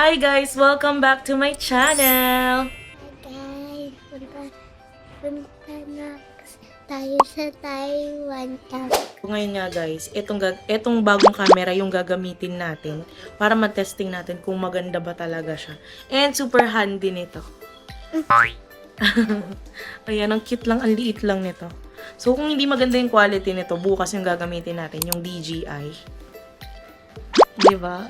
Hi guys! Welcome back to my channel! Guys, punta na tayo sa Taiwan. Ngayon nga guys, etong bagong camera yung gagamitin natin para matesting natin kung maganda ba talaga siya. And super handy nito. Ayan, ang cute lang, ang liit lang nito. So kung hindi maganda yung quality nito, bukas yung gagamitin natin, yung DJI. Diba?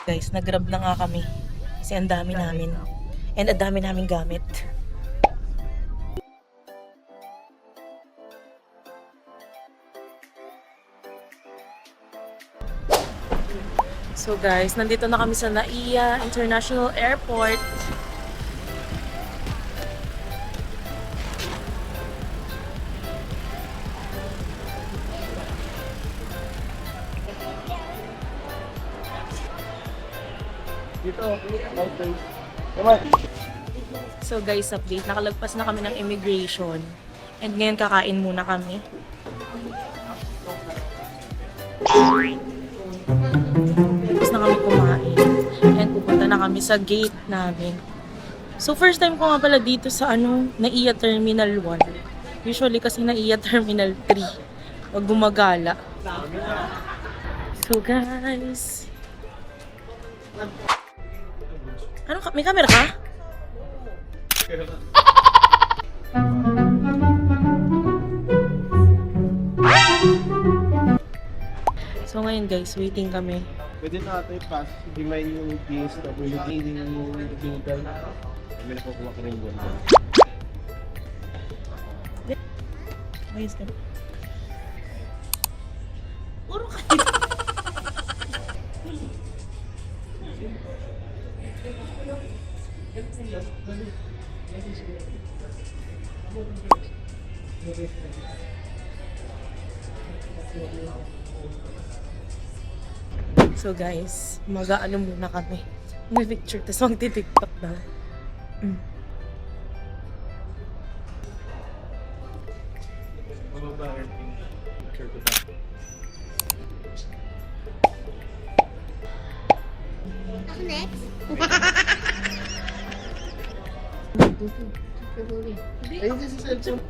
Guys, nag-grab na nga kami. Kasi ang dami namin. And ang dami namin gamit. So guys, nandito na kami sa NAIA International Airport. So guys, update. Nakalagpas na kami ng immigration. And ngayon kakain muna kami. Tapos na kami kumain. And pupunta na kami sa gate namin. So first time ko nga pala dito sa NAIA Terminal 1. Usually kasi NAIA Terminal 3. Pag gumagala. So guys. May camera ka? So ngayon guys, waiting kami. Pwede na ito i-pass. Hindi may yung DSWD, yung digital. May nakukuha ka rin buwan. Ayos ka. Puro ka. So guys, mag-aano muna kami. May picture, tapos magti-tiktok daw. Ako next? Ayun sa cellphone.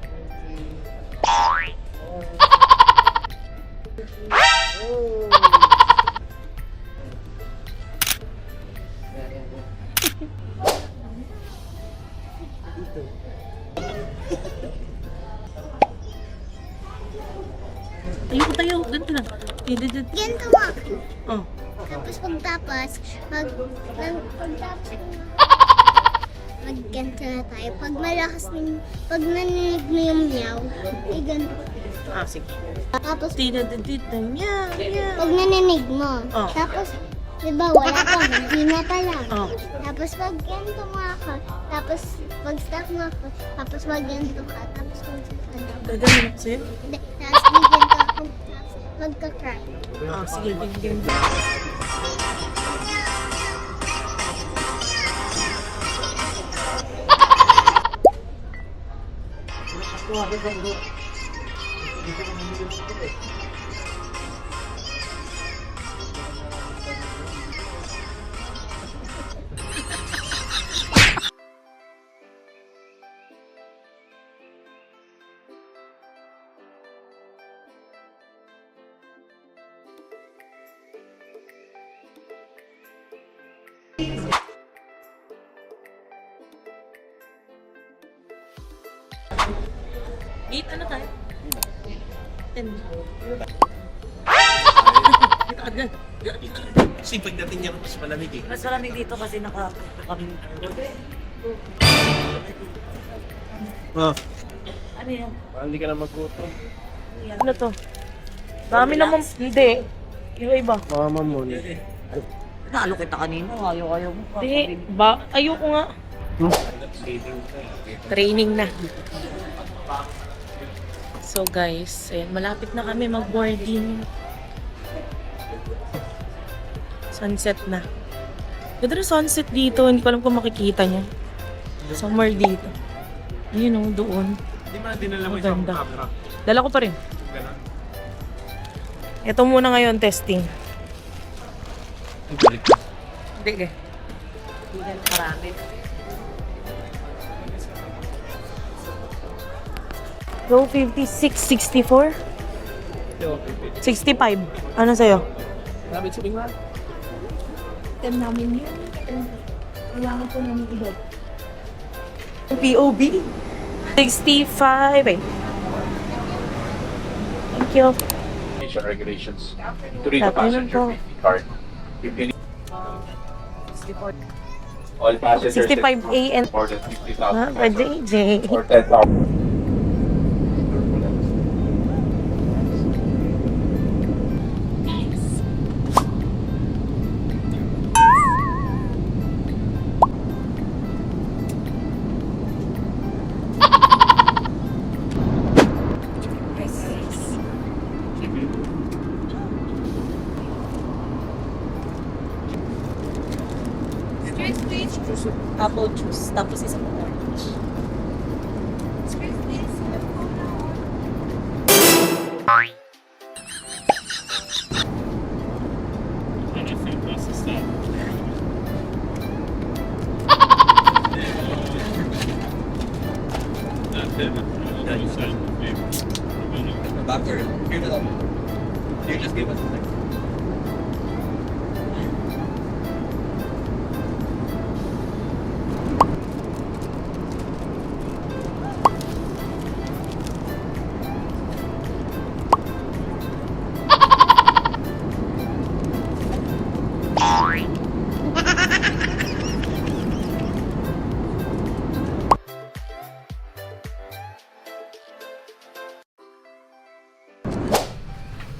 Tayo, ganito lang. Ganito mo. Oh. Tapos pagtapos, ganito na tayo. Pag malakas pag naninig mo yung meow, ganito. Sige. Tapos, Tita, meow, meow. pag naninig mo, Oh. tapos, diba wala pa, hindi na pala. Oh. Tapos pag ganito mo ako, tapos pag stop mo ako, tapos pag ganito ka, tapos pag Gagawin ko sa'yo? hindi, tapos bigyan ka ako, tapos magka-crack. Sige, bigyan. Gate, ano tayo? 10. Agad. Kasi pagdating niya mas malamig eh. Mas malamig dito kasi kami. Oh, Ano yan? parang hindi ka na magkutom. Ano to? Dami naman. Hindi. Iba. Mama mo na. Naalo kita kanina. Ayaw mo pa. Hindi. Ayoko nga. Training na. So guys, ayan, malapit na kami mag-boarding. Sunset na. Ganda na sunset dito. Hindi ko alam kung makikita niya. Somewhere dito. Ayun o, doon. Hindi mo na dinala mo Ang ganda. isang camera. Dala ko pa rin. Ganun. Ito muna ngayon, testing. Hindi, Marami. Go 56, 64? 65. Ano sa'yo? Sabi sa bingwa. Tem namin yun. Kailangan ko namin iba. POB? 65 eh. Thank you. Regulations. To read the Sabi nun passenger po. safety card. If any, all passengers 65A and... more than 50,000 Ah, pesos JJ. or 10,000. Apple juice. Tapos isang orange.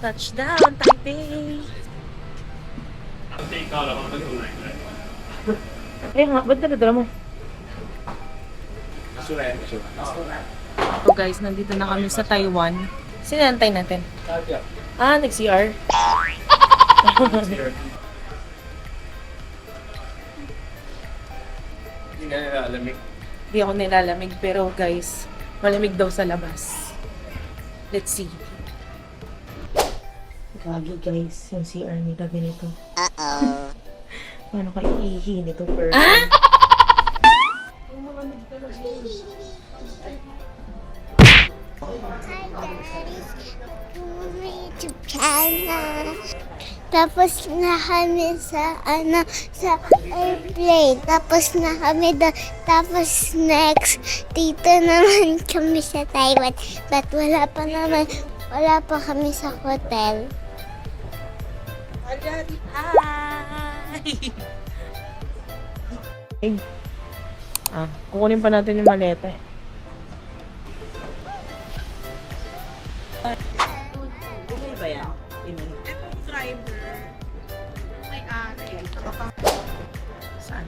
Touchdown, Taipei! Eh nga, ba't dala mo? So guys, nandito na kami sa Taiwan. Sinantay natin. Ah, nag-CR. Hindi nga nila alamig. Di ako nilalamig, pero guys, malamig daw sa labas. Let's see. Gagi guys, yung CR nila ganito. Uh-oh. Paano ka iihi nito per? Ah? Hi guys! YouTube channel. Tapos na kami sa airplane. Tapos na kami doon. Tapos next, dito naman kami sa Taiwan. But wala pa kami sa hotel. Hi! Kukunin pa natin yung maleta eh. Bumili ba yan? Saan?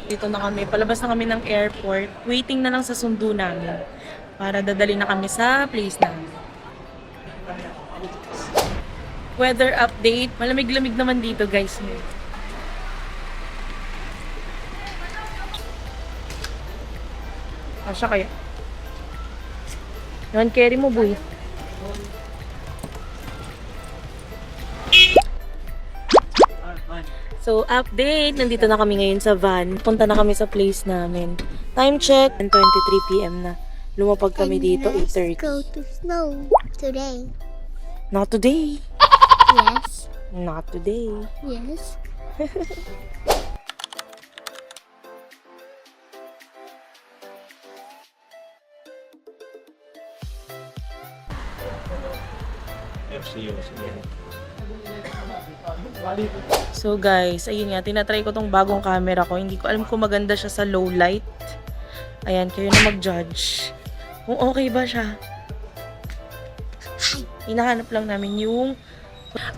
Dito na kami. Palabas na kami ng airport. Waiting na lang sa sundo namin. Para dadali na kami sa place namin. Weather update. Malamig-lamig naman dito, guys. Asya kaya? Yan, carry mo, boy. So, update. Nandito na kami ngayon sa van. Punta na kami sa place namin. Time check. 23 PM na. Lumapag kami dito, Let's 8:30. go to snow today. Not today. Yes. Not today. Yes. So guys, ayun nga, tinatry ko tong bagong camera ko. Hindi ko alam kung maganda siya sa low light. Ayan, kayo na mag-judge. Kung okay ba siya. Hinahanap lang namin yung...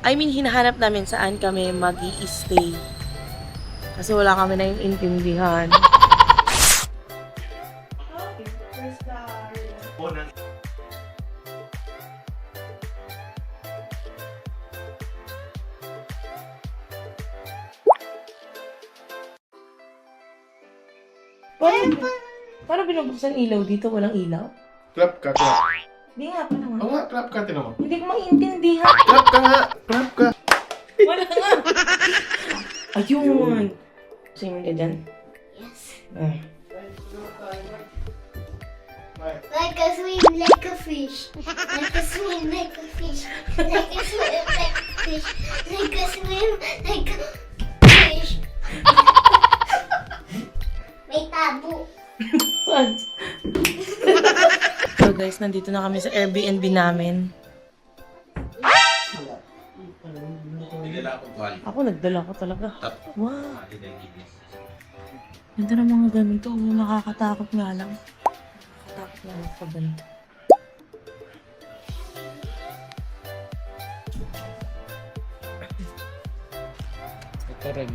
hinahanap namin saan kami mag-i-stay. Kasi wala kami na yung intindihan. Paano binubuksan ilaw dito? Walang ilaw? Clap ka, clap. Hindi nga pa naman. Oo nga, clap ka, tinan mo. Hindi ko maintindihan. Clap ka nga, clap ka. Wala nga. Ayun. Sino ka dyan? Yes. Ah. Like a swim, like a fish. Like a swim, like a fish. Like a swim, like a fish. Like a swim, like a fish. May tabo. Saan? So guys, nandito na kami sa Airbnb namin. Ako nagdala ko talaga. Wow. Ganda ng mga ganito. Nakakatakot nga lang. Nakakatakot nga lang sa ganito. Ito rin.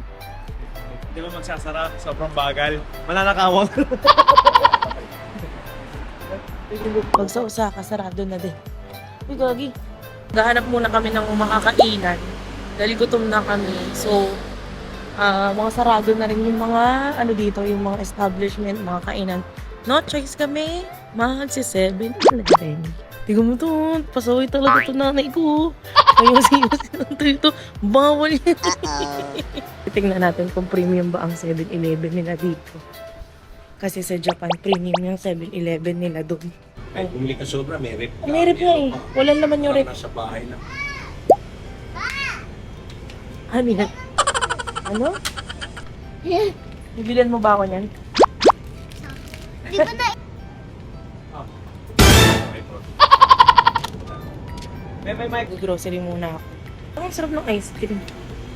Hindi mo magsasara, sobrang bagal. Mananakawang. Pag sa Osaka, sarado na din. Uy, gagi. Gahanap muna kami ng makakainan. Dahil gutom na kami. So, mga sarado na rin yung mga, ano dito, yung mga establishment, mga kainan. No choice kami. Magsi-7. Talaga din. Tingnan mo to. Pasaway talaga to nanay ko. Ayos-ayos ito. Bawal yan. Tingnan natin kung premium ba ang 7-Eleven nila dito. Kasi sa Japan, premium yung 7-Eleven nila doon. Ay, bumili ka sobra, may rep ka. May rep nga eh. Wala naman yung rep. Nasa bahay lang. Ano yan? Ano? Bibilan mo ba ako niyan? Di ba na May Grocery muna ako. Ang sarap ng ice cream.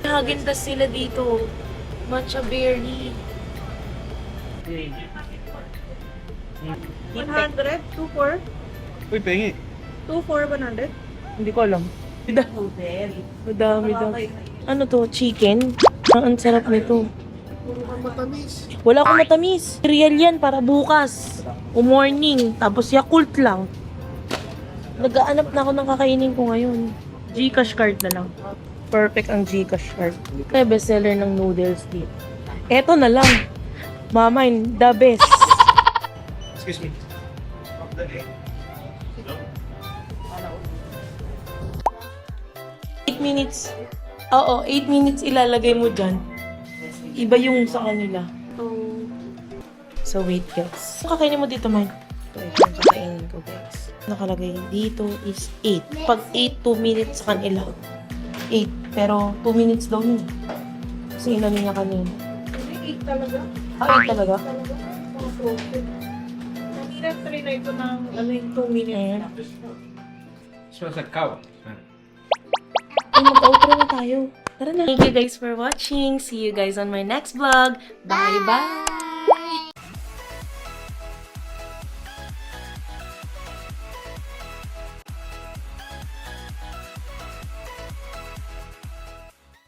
Hagendas sila dito. Matcha berry. 100? 2-4? Uy, pengi. 2-4, 100? Hindi ko alam. Very. Madami daw. Ano to? Chicken? Ang sarap nito. Matamis. Wala akong matamis. Real yan para bukas. O morning. Tapos Yakult lang. Nag-aanap na ako ng kakainin ko ngayon. Gcash card na lang. Perfect ang Gcash card. Kaya bestseller ng noodles dito. Eto na lang. Mamain, the best. Excuse me. 8 minutes. Oo, 8 minutes ilalagay mo dyan. Iba yung sa kanila. So wait guys. Ang kakainin mo dito, man? Ito yung kakainin ko guys. Nakalagay dito is 8. Pag 8, 2 minutes sa kanila. 8. Pero 2 minutes daw yun. Kasi ilan niya kanina. 8 talaga? 8 talaga? Mahirap pa rin na ito ng Ano yung 2 minutes? Smells like cow. Ay, mag-outro na tayo. Tara na. Thank you guys for watching. See you guys on my next vlog. Bye-bye!